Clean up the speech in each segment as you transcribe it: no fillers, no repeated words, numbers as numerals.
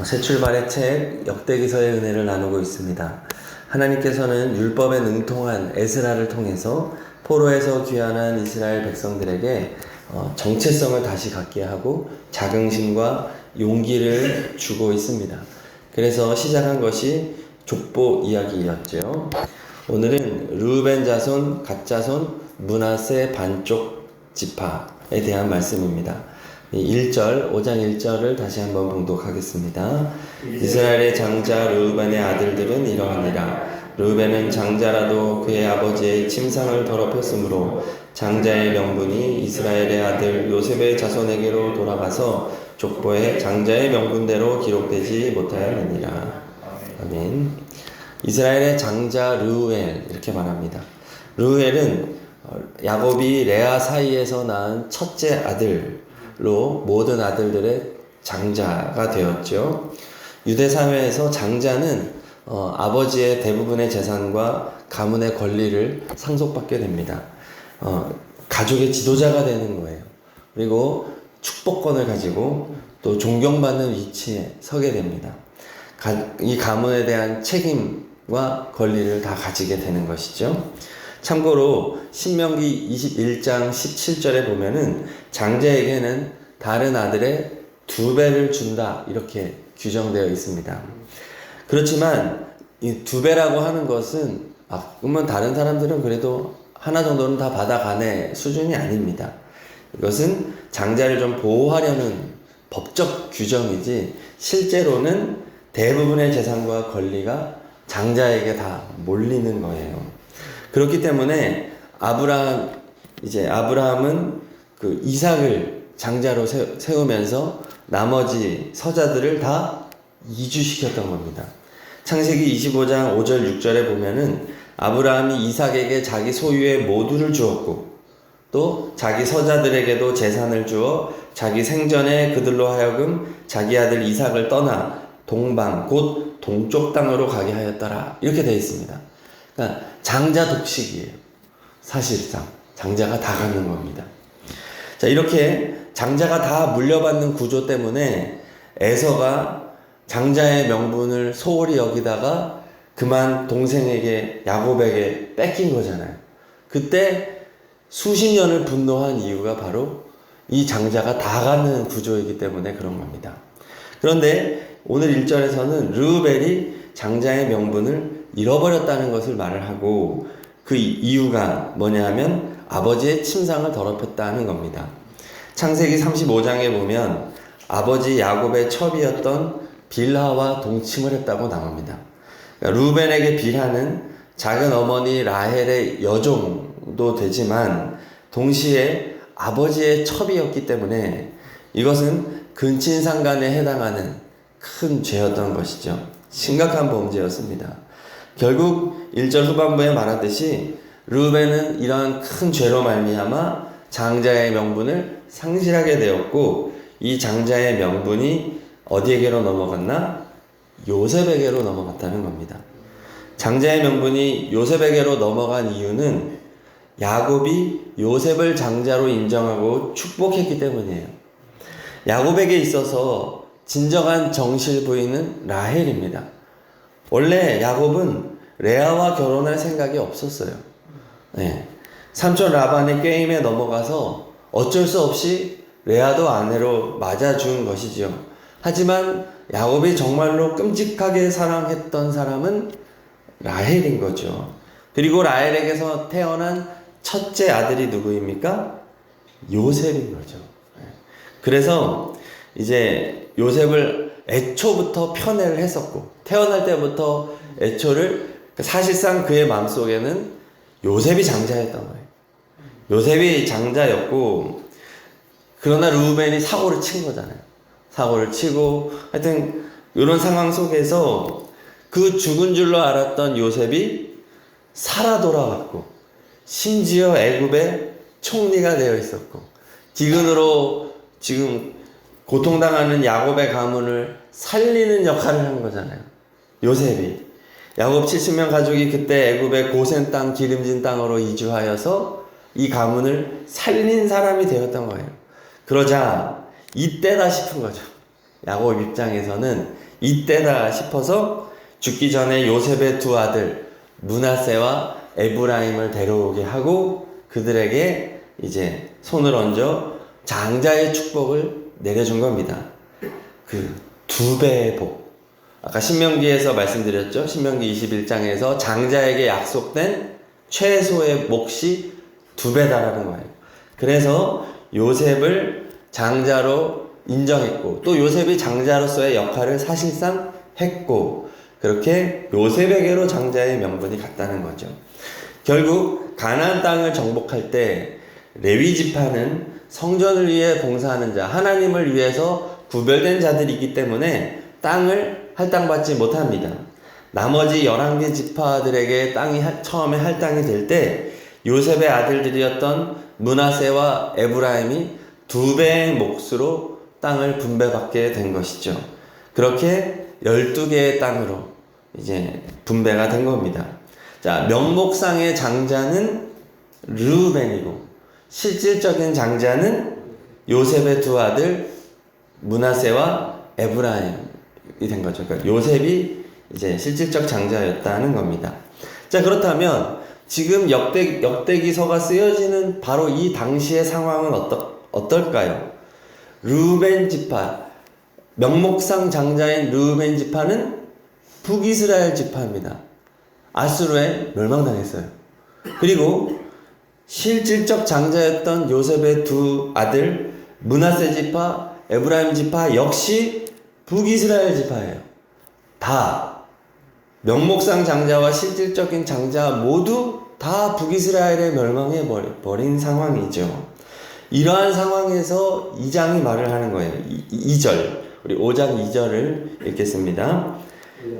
새 출발의 책 역대기서의 은혜를 나누고 있습니다. 하나님께서는 율법에 능통한 에스라를 통해서 포로에서 귀환한 이스라엘 백성들에게 정체성을 다시 갖게 하고 자긍심과 용기를 주고 있습니다. 그래서 시작한 것이 족보 이야기였죠. 오늘은 르우벤 자손, 갓 자손, 므낫세 반쪽 지파에 대한 말씀입니다. 1절, 5장 1절을 다시 한번 봉독하겠습니다. 이스라엘의 장자 르우벤의 아들들은 이러하니라. 르우벤은 장자라도 그의 아버지의 침상을 더럽혔으므로 장자의 명분이 이스라엘의 아들 요셉의 자손에게로 돌아가서 족보에 장자의 명분대로 기록되지 못하였느니라. 아멘. 이스라엘의 장자 르우엘 이렇게 말합니다. 르우엘은 야곱이 레아 사이에서 낳은 첫째 아들로 모든 아들들의 장자가 되었죠. 유대 사회에서 장자는 아버지의 대부분의 재산과 가문의 권리를 상속받게 됩니다. 가족의 지도자가 되는 거예요. 그리고 축복권을 가지고 또 존경받는 위치에 서게 됩니다. 이 가문에 대한 책임과 권리를 다 가지게 되는 것이죠. 참고로 신명기 21장 17절에 보면은 장자에게는 다른 아들의 2배를 준다 이렇게 규정되어 있습니다. 그렇지만 이 2배라고 하는 것은 그러면 다른 사람들은 그래도 하나 정도는 다 받아가네 수준이 아닙니다. 이것은 장자를 좀 보호하려는 법적 규정이지 실제로는 대부분의 재산과 권리가 장자에게 다 몰리는 거예요. 그렇기 때문에 아브라함은 그 이삭을 장자로 세우면서 나머지 서자들을 다 이주시켰던 겁니다. 창세기 25장 5절 6절에 보면은 아브라함이 이삭에게 자기 소유의 모두를 주었고 또 자기 서자들에게도 재산을 주어 자기 생전에 그들로 하여금 자기 아들 이삭을 떠나 동방 곧 동쪽 땅으로 가게 하였더라 이렇게 되어 있습니다. 그러니까 장자 독식이에요. 사실상 장자가 다 갖는 겁니다. 자, 이렇게 장자가 다 물려받는 구조 때문에 에서가 장자의 명분을 소홀히 여기다가 그만 동생에게 야곱에게 뺏긴 거잖아요. 그때 수십 년을 분노한 이유가 바로 이 장자가 다 갖는 구조이기 때문에 그런 겁니다. 그런데 오늘 1절에서는 르우벨이 장자의 명분을 잃어버렸다는 것을 말을 하고 그 이유가 뭐냐 하면 아버지의 침상을 더럽혔다는 겁니다. 창세기 35장에 보면 아버지 야곱의 첩이었던 빌하와 동침을 했다고 나옵니다. 그러니까 르우벤에게 빌하는 작은 어머니 라헬의 여종도 되지만 동시에 아버지의 첩이었기 때문에 이것은 근친상간에 해당하는 큰 죄였던 것이죠. 심각한 범죄였습니다. 결국 1절 후반부에 말하듯이 르우벤은 이러한 큰 죄로 말미암아 장자의 명분을 상실하게 되었고 이 장자의 명분이 어디에게로 넘어갔나? 요셉에게로 넘어갔다는 겁니다. 장자의 명분이 요셉에게로 넘어간 이유는 야곱이 요셉을 장자로 인정하고 축복했기 때문이에요. 야곱에게 있어서 진정한 정실 부인은 라헬입니다. 원래 야곱은 레아와 결혼할 생각이 없었어요. 삼촌 라반의 게임에 넘어가서 어쩔 수 없이 레아도 아내로 맞아준 것이죠. 하지만 야곱이 정말로 끔찍하게 사랑했던 사람은 라헬인 거죠. 그리고 라헬에게서 태어난 첫째 아들이 누구입니까? 요셉인 거죠. 그래서 이제 요셉을 애초부터 편애를 했었고 태어날 때부터 애초를 사실상 그의 마음속에는 요셉이 장자였던 거예요. 요셉이 장자였고 그러나 르우벤이 사고를 친 거잖아요. 사고를 치고 하여튼 이런 상황 속에서 그 죽은 줄로 알았던 요셉이 살아 돌아왔고 심지어 애굽의 총리가 되어 있었고 기근으로 지금 고통당하는 야곱의 가문을 살리는 역할을 한 거잖아요. 요셉이. 야곱 70명 가족이 그때 애굽의 고센 땅, 기름진 땅으로 이주하여서 이 가문을 살린 사람이 되었던 거예요. 그러자 이때다 싶은 거죠. 야곱 입장에서는 이때다 싶어서 죽기 전에 요셉의 두 아들 므낫세와 에브라임을 데려오게 하고 그들에게 이제 손을 얹어 장자의 축복을 내려준 겁니다. 그 두 배의 복. 아까 신명기에서 말씀드렸죠. 신명기 21장에서 장자에게 약속된 최소의 몫이 두 배다라는 거예요. 그래서 요셉을 장자로 인정했고 또 요셉이 장자로서의 역할을 사실상 했고 그렇게 요셉에게로 장자의 명분이 갔다는 거죠. 결국 가나안 땅을 정복할 때 레위 지파는 성전을 위해 봉사하는 자, 하나님을 위해서 구별된 자들이기 때문에 땅을 할당받지 못합니다. 나머지 11개 지파들에게 땅이 처음에 할당이 될 때 요셉의 아들들이었던 므낫세와 에브라임이 두 배의 몫으로 땅을 분배받게 된 것이죠. 그렇게 12개의 땅으로 이제 분배가 된 겁니다. 자, 명목상의 장자는 르우벤이고 실질적인 장자는 요셉의 두 아들 므낫세와 에브라임이 된 거죠. 그러니까 요셉이 이제 실질적 장자였다는 겁니다. 자, 그렇다면 지금 역대기서가 쓰여지는 바로 이 당시의 상황은 어떨까요? 르우벤 지파, 명목상 장자인 르우벤 지파는 북이스라엘 지파입니다. 아수르에 멸망당했어요. 그리고 실질적 장자였던 요셉의 두 아들 므낫세 지파, 에브라임 지파 역시 북이스라엘 지파예요. 다 명목상 장자와 실질적인 장자 모두 다 북이스라엘에 멸망해 버린 상황이죠. 이러한 상황에서 2장이 말을 하는 거예요. 2절, 우리 5장 2절을 읽겠습니다.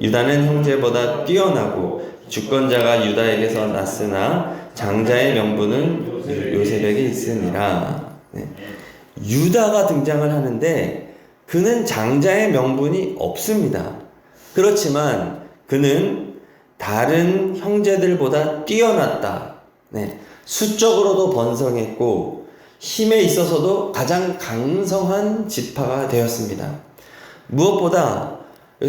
유다는 형제보다 뛰어나고 주권자가 유다에게서 났으나 장자의 명분은 요셉에게 있으니라. 네. 유다가 등장을 하는데 그는 장자의 명분이 없습니다. 그렇지만 그는 다른 형제들보다 뛰어났다. 네. 수적으로도 번성했고 힘에 있어서도 가장 강성한 지파가 되었습니다. 무엇보다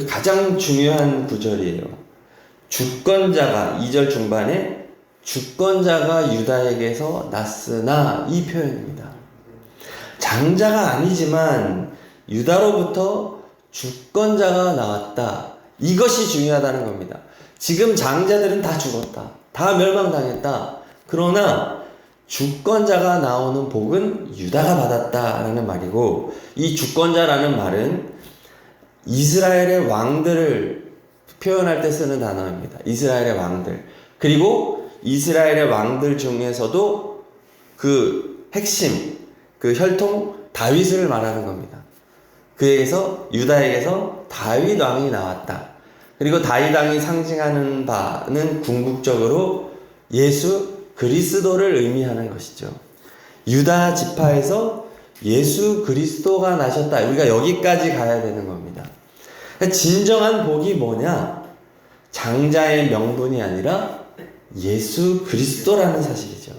가장 중요한 구절이에요. 주권자가 2절 중반에 주권자가 유다에게서 났으나 이 표현입니다. 장자가 아니지만 유다로부터 주권자가 나왔다. 이것이 중요하다는 겁니다. 지금 장자들은 다 죽었다. 다 멸망당했다. 그러나 주권자가 나오는 복은 유다가 받았다라는 말이고 이 주권자라는 말은 이스라엘의 왕들을 표현할 때 쓰는 단어입니다. 이스라엘의 왕들. 그리고 이스라엘의 왕들 중에서도 그 핵심, 그 혈통 다윗을 말하는 겁니다. 그에게서 유다에게서 다윗 왕이 나왔다. 그리고 다윗 왕이 상징하는 바는 궁극적으로 예수 그리스도를 의미하는 것이죠. 유다 지파에서 예수 그리스도가 나셨다. 우리가 여기까지 가야 되는 겁니다. 그러니까 진정한 복이 뭐냐? 장자의 명분이 아니라 예수 그리스도라는 사실이죠.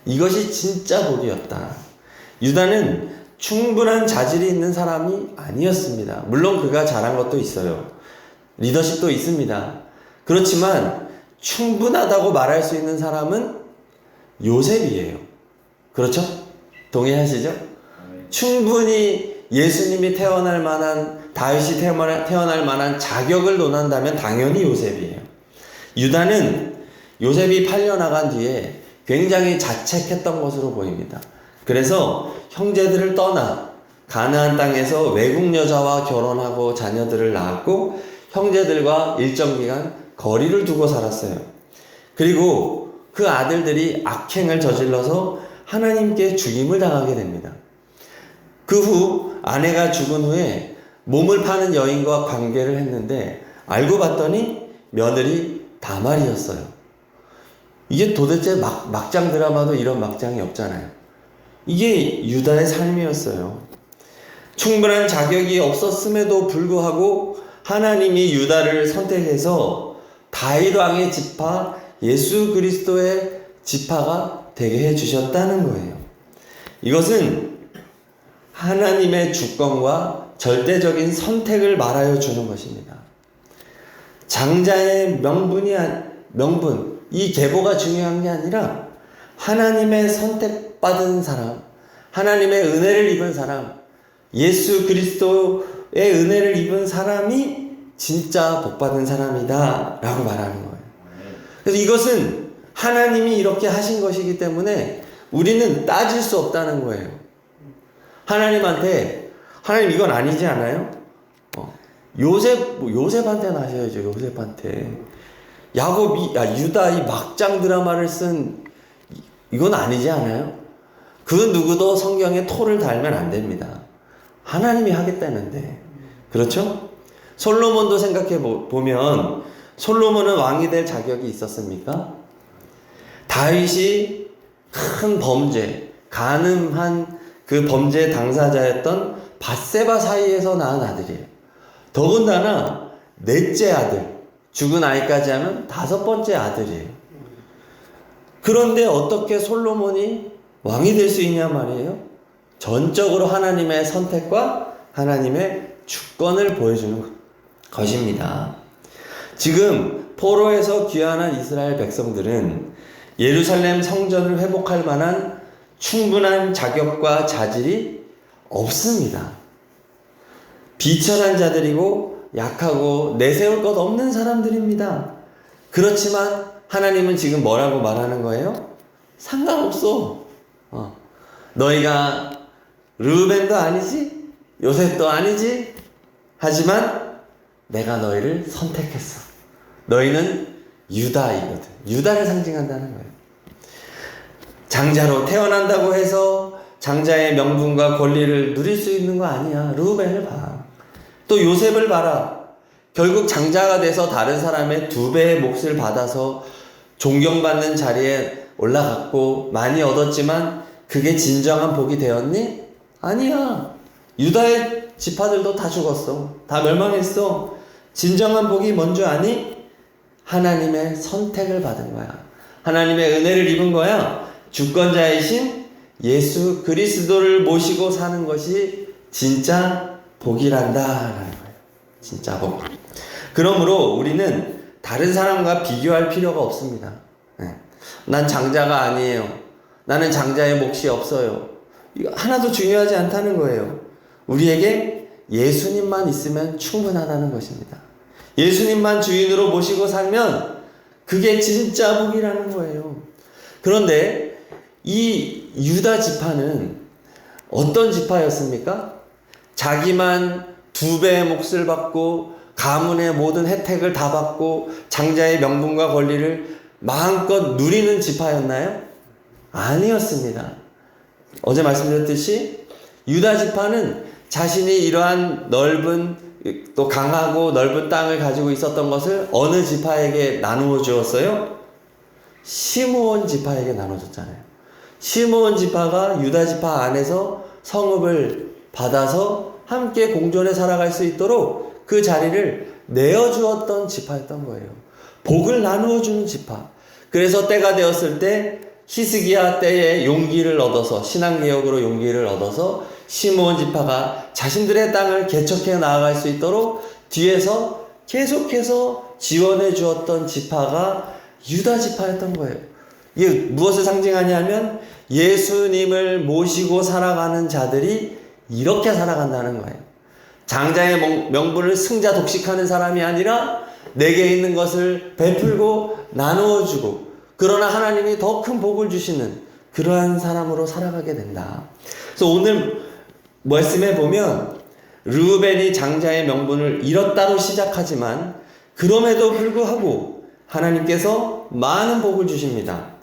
이것이 진짜 복이었다. 유다는 충분한 자질이 있는 사람이 아니었습니다. 물론 그가 잘한 것도 있어요. 리더십도 있습니다. 그렇지만 충분하다고 말할 수 있는 사람은 요셉이에요. 그렇죠? 동의하시죠? 충분히 예수님이 태어날 만한, 다윗이 태어날 만한 자격을 논한다면 당연히 요셉이에요. 유다는 요셉이 팔려나간 뒤에 굉장히 자책했던 것으로 보입니다. 그래서 형제들을 떠나 가나안 땅에서 외국 여자와 결혼하고 자녀들을 낳았고 형제들과 일정 기간 거리를 두고 살았어요. 그리고 그 아들들이 악행을 저질러서 하나님께 죽임을 당하게 됩니다. 그 후 아내가 죽은 후에 몸을 파는 여인과 관계를 했는데 알고 봤더니 며느리 다말이었어요. 이게 도대체 막장 드라마도 이런 막장이 없잖아요. 이게 유다의 삶이었어요. 충분한 자격이 없었음에도 불구하고 하나님이 유다를 선택해서 다윗 왕의 지파 예수 그리스도의 지파가 되게 해주셨다는 거예요. 이것은 하나님의 주권과 절대적인 선택을 말하여 주는 것입니다. 장자의 명분, 이 계보가 중요한 게 아니라 하나님의 선택받은 사람, 하나님의 은혜를 입은 사람, 예수 그리스도의 은혜를 입은 사람이 진짜 복받은 사람이다 라고 말하는 거예요. 그래서 이것은 하나님이 이렇게 하신 것이기 때문에 우리는 따질 수 없다는 거예요. 하나님한테 하나님 이건 아니지 않아요? 요셉한테 하셔야죠. 요셉한테 유다 이 막장 드라마를 쓴 이건 아니지 않아요? 그 누구도 성경에 토를 달면 안 됩니다. 하나님이 하겠다는데. 그렇죠? 솔로몬도 생각해 보면 솔로몬은 왕이 될 자격이 있었습니까? 다윗이 큰 범죄, 간음한 그 범죄 당사자였던 밧세바 사이에서 낳은 아들이에요. 더군다나 넷째 아들, 죽은 아이까지 하면 5번째 아들이에요. 그런데 어떻게 솔로몬이 왕이 될 수 있냐 말이에요. 전적으로 하나님의 선택과 하나님의 주권을 보여주는 것입니다. 지금 포로에서 귀환한 이스라엘 백성들은 예루살렘 성전을 회복할 만한 충분한 자격과 자질이 없습니다. 비천한 자들이고 약하고 내세울 것 없는 사람들입니다. 그렇지만 하나님은 지금 뭐라고 말하는 거예요? 상관없어. 너희가 르우벤도 아니지, 요셉도 아니지, 하지만 내가 너희를 선택했어. 너희는 유다이거든. 유다를 상징한다는 거예요. 장자로 태어난다고 해서 장자의 명분과 권리를 누릴 수 있는 거 아니야. 르우벤을 봐. 또 요셉을 봐라. 결국 장자가 돼서 다른 사람의 2배의 몫을 받아서 존경받는 자리에 올라갔고 많이 얻었지만 그게 진정한 복이 되었니? 아니야. 유다의 지파들도 다 죽었어. 다 멸망했어. 진정한 복이 뭔지 아니? 하나님의 선택을 받은 거야. 하나님의 은혜를 입은 거야. 주권자이신 예수 그리스도를 모시고 사는 것이 진짜 복이란다라는 거예요. 진짜 복. 그러므로 우리는 다른 사람과 비교할 필요가 없습니다. 난 장자가 아니에요. 나는 장자의 몫이 없어요. 이거 하나도 중요하지 않다는 거예요. 우리에게 예수님만 있으면 충분하다는 것입니다. 예수님만 주인으로 모시고 살면 그게 진짜 복이라는 거예요. 그런데 이 유다 지파는 어떤 지파였습니까? 자기만 2배의 몫을 받고 가문의 모든 혜택을 다 받고 장자의 명분과 권리를 마음껏 누리는 지파였나요? 아니었습니다. 어제 말씀드렸듯이 유다 지파는 자신이 이러한 넓은 또 강하고 넓은 땅을 가지고 있었던 것을 어느 지파에게 나누어 주었어요? 시므온 지파에게 나눠줬잖아요. 시므온 지파가 유다 지파 안에서 성읍을 받아서 함께 공존해 살아갈 수 있도록 그 자리를 내어주었던 지파였던 거예요. 복을 나누어 주는 지파. 그래서 때가 되었을 때 히스기야 때에 용기를 얻어서 신앙개혁으로 용기를 얻어서 시므온 지파가 자신들의 땅을 개척해 나아갈 수 있도록 뒤에서 계속해서 지원해 주었던 지파가 유다 지파였던 거예요. 이게 무엇을 상징하냐면 예수님을 모시고 살아가는 자들이 이렇게 살아간다는 거예요. 장자의 명분을 승자 독식하는 사람이 아니라 내게 있는 것을 베풀고 나누어 주고 그러나 하나님이 더 큰 복을 주시는 그러한 사람으로 살아가게 된다. 그래서 오늘 말씀에 보면 르우벤이 장자의 명분을 잃었다로 시작하지만 그럼에도 불구하고 하나님께서 많은 복을 주십니다.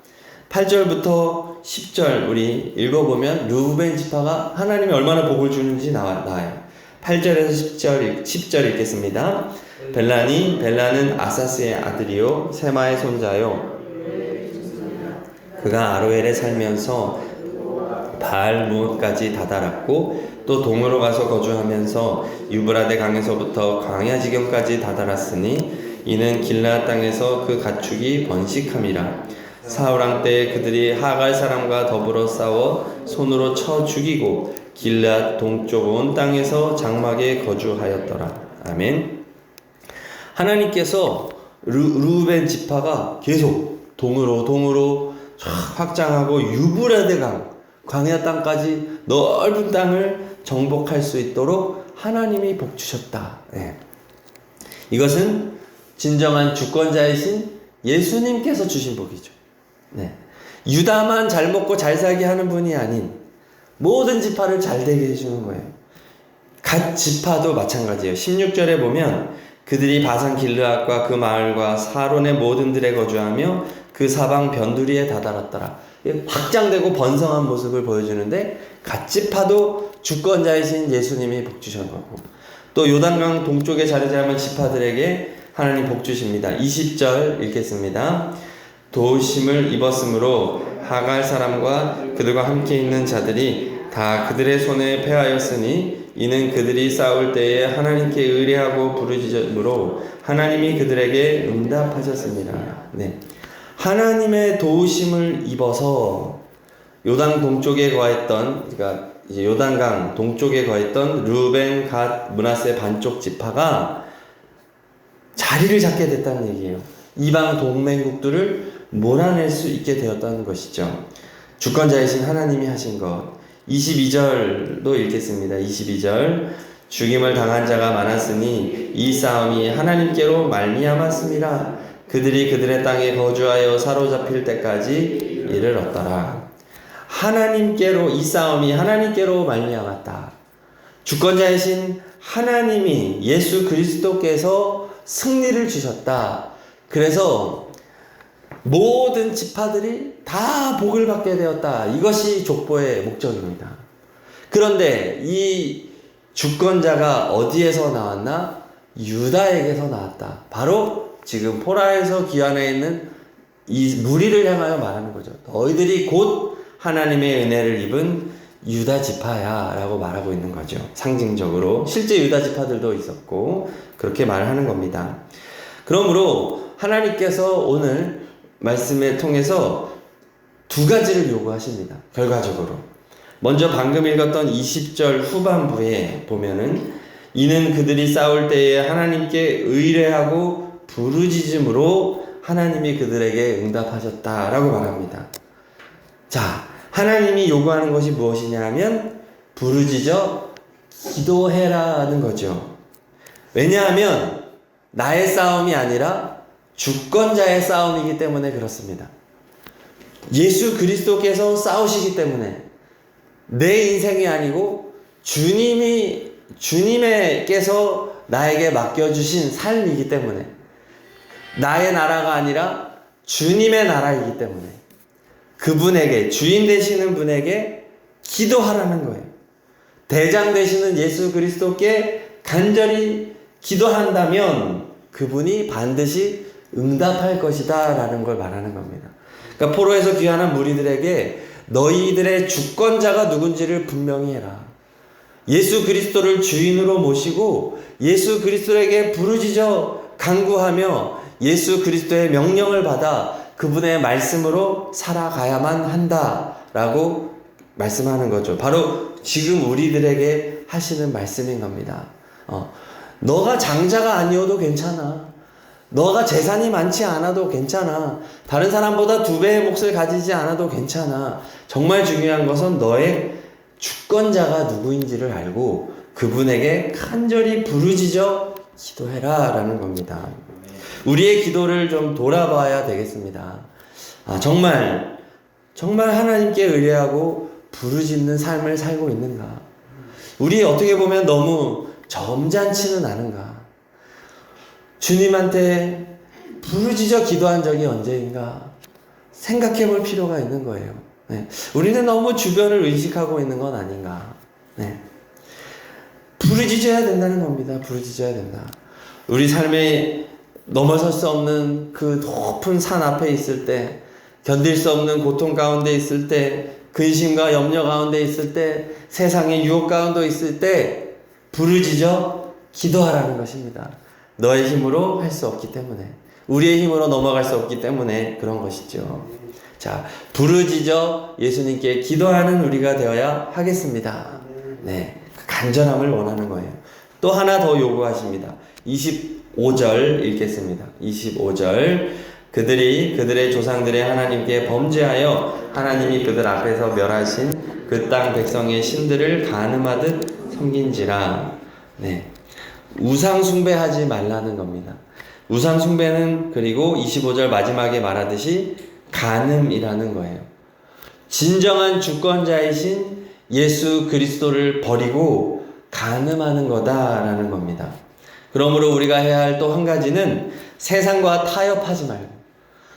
8절부터 10절 우리 읽어보면 르우벤 지파가 하나님이 얼마나 복을 주는지 나와요. 8절에서 10절 읽겠습니다. 벨라는 아사스의 아들이요 세마의 손자요 그가 아로엘에 살면서 바알무까지 다다랐고 또 동으로 가서 거주하면서 유브라데 강에서부터 광야 지경까지 다다랐으니 이는 길르앗 땅에서 그 가축이 번식함이라. 사울왕 때에 그들이 하갈 사람과 더불어 싸워 손으로 쳐 죽이고 길앗 동쪽 온 땅에서 장막에 거주하였더라. 아멘. 하나님께서 르우벤 지파가 계속 동으로 확장하고 유브라데 강, 광야 땅까지 넓은 땅을 정복할 수 있도록 하나님이 복 주셨다. 네. 이것은 진정한 주권자이신 예수님께서 주신 복이죠. 네. 유다만 잘 먹고 잘 살게 하는 분이 아닌 모든 지파를 잘 되게 해주는 거예요. 갓 지파도 마찬가지예요. 16절에 보면 그들이 바산 길르앗과 그 마을과 사론의 모든 들에 거주하며 그 사방 변두리에 다다랐더라. 확장되고 번성한 모습을 보여주는데 갓 지파도 주권자이신 예수님이 복 주신 거고, 또 요단강 동쪽에 자리 잡은 지파들에게 하나님 복 주십니다. 20절 읽겠습니다. 도심을 입었으므로 하갈 사람과 그들과 함께 있는 자들이 다 그들의 손에 패하였으니 이는 그들이 싸울 때에 하나님께 의뢰하고 부르짖음으로 하나님이 그들에게 응답하셨습니다. 네. 하나님의 도우심을 입어서 요단 동쪽에 거했던, 그러니까 이제 요단강 동쪽에 거했던 르우벤, 갓, 므낫세 반쪽 지파가 자리를 잡게 됐다는 얘기예요. 이방 동맹국들을 몰아낼 수 있게 되었다는 것이죠. 주권자이신 하나님이 하신 것. 22절도 읽겠습니다. 22절. 죽임을 당한 자가 많았으니 이 싸움이 하나님께로 말미암았습니다. 그들이 그들의 땅에 거주하여 사로잡힐 때까지 이르렀더라. 하나님께로, 이 싸움이 하나님께로 말미암았다. 주권자이신 하나님이, 예수 그리스도께서 승리를 주셨다. 그래서 모든 지파들이 다 복을 받게 되었다. 이것이 족보의 목적입니다. 그런데 이 주권자가 어디에서 나왔나? 유다에게서 나왔다. 바로 지금 포라에서 기환해 있는 이 무리를 향하여 말하는 거죠. 너희들이 곧 하나님의 은혜를 입은 유다 지파야 라고 말하고 있는 거죠. 상징적으로. 실제 유다 지파들도 있었고 그렇게 말하는 겁니다. 그러므로 하나님께서 오늘 말씀을 통해서 두 가지를 요구하십니다. 결과적으로. 먼저 방금 읽었던 20절 후반부에 보면은 이는 그들이 싸울 때에 하나님께 의뢰하고 부르짖음으로 하나님이 그들에게 응답하셨다라고 말합니다. 자, 하나님이 요구하는 것이 무엇이냐 하면 부르짖어 기도해라는 거죠. 왜냐하면 나의 싸움이 아니라 주권자의 싸움이기 때문에 그렇습니다. 예수 그리스도께서 싸우시기 때문에 내 인생이 아니고 주님께서 나에게 맡겨주신 삶이기 때문에, 나의 나라가 아니라 주님의 나라이기 때문에 그분에게, 주인 되시는 분에게 기도하라는 거예요. 대장 되시는 예수 그리스도께 간절히 기도한다면 그분이 반드시 응답할 것이다 라는 걸 말하는 겁니다. 그러니까 포로에서 귀환한 무리들에게 너희들의 주권자가 누군지를 분명히 해라. 예수 그리스도를 주인으로 모시고 예수 그리스도에게 부르짖어 간구하며 예수 그리스도의 명령을 받아 그분의 말씀으로 살아가야만 한다라고 말씀하는 거죠. 바로 지금 우리들에게 하시는 말씀인 겁니다. 너가 장자가 아니어도 괜찮아. 너가 재산이 많지 않아도 괜찮아. 다른 사람보다 2배의 몫을 가지지 않아도 괜찮아. 정말 중요한 것은 너의 주권자가 누구인지를 알고 그분에게 간절히 부르짖어 기도해라 라는 겁니다. 우리의 기도를 좀 돌아봐야 되겠습니다. 정말 하나님께 의뢰하고 부르짖는 삶을 살고 있는가? 우리 어떻게 보면 너무 점잖지는 않은가? 주님한테 부르짖어 기도한 적이 언제인가? 생각해 볼 필요가 있는 거예요. 네. 우리는 너무 주변을 의식하고 있는 건 아닌가? 네. 부르짖어야 된다는 겁니다. 부르짖어야 된다. 우리 삶에 넘어설 수 없는 그 높은 산 앞에 있을 때, 견딜 수 없는 고통 가운데 있을 때, 근심과 염려 가운데 있을 때, 세상의 유혹 가운데 있을 때 부르짖어 기도하라는 것입니다. 너의 힘으로 할 수 없기 때문에, 우리의 힘으로 넘어갈 수 없기 때문에 그런 것이죠. 자, 부르짖어 예수님께 기도하는 우리가 되어야 하겠습니다. 네, 간절함을 원하는 거예요. 또 하나 더 요구하십니다. 25절 읽겠습니다. 25절. 그들이 그들의 조상들의 하나님께 범죄하여 하나님이 그들 앞에서 멸하신 그 땅 백성의 신들을 간음하듯 섬긴지라. 네, 우상 숭배하지 말라는 겁니다. 우상 숭배는 그리고 25절 마지막에 말하듯이 간음이라는 거예요. 진정한 주권자이신 예수 그리스도를 버리고 간음하는 거다라는 겁니다. 그러므로 우리가 해야 할 또 한 가지는 세상과 타협하지 말고,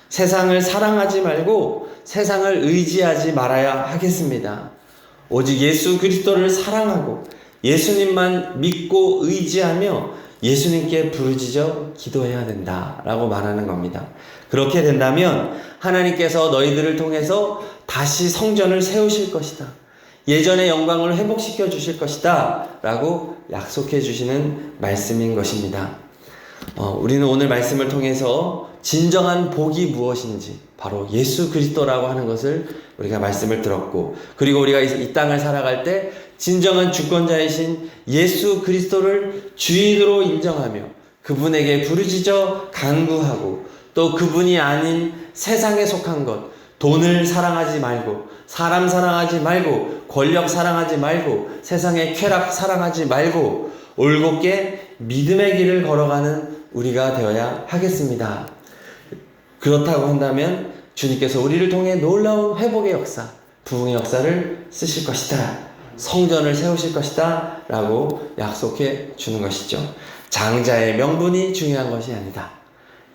세상을 사랑하지 말고 세상을 의지하지 말아야 하겠습니다. 오직 예수 그리스도를 사랑하고 예수님만 믿고 의지하며 예수님께 부르짖어 기도해야 된다라고 말하는 겁니다. 그렇게 된다면 하나님께서 너희들을 통해서 다시 성전을 세우실 것이다. 예전의 영광을 회복시켜 주실 것이다 라고 약속해 주시는 말씀인 것입니다. 우리는 오늘 말씀을 통해서 진정한 복이 무엇인지 바로 예수 그리스도라고 하는 것을 우리가 말씀을 들었고, 그리고 우리가 이 땅을 살아갈 때 진정한 주권자이신 예수 그리스도를 주인으로 인정하며 그분에게 부르짖어 간구하고, 또 그분이 아닌 세상에 속한 것, 돈을 사랑하지 말고, 사람 사랑하지 말고, 권력 사랑하지 말고, 세상의 쾌락 사랑하지 말고 올곧게 믿음의 길을 걸어가는 우리가 되어야 하겠습니다. 그렇다고 한다면 주님께서 우리를 통해 놀라운 회복의 역사, 부흥의 역사를 쓰실 것이다, 성전을 세우실 것이다 라고 약속해 주는 것이죠. 장자의 명분이 중요한 것이 아니다.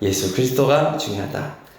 예수 그리스도가 중요하다.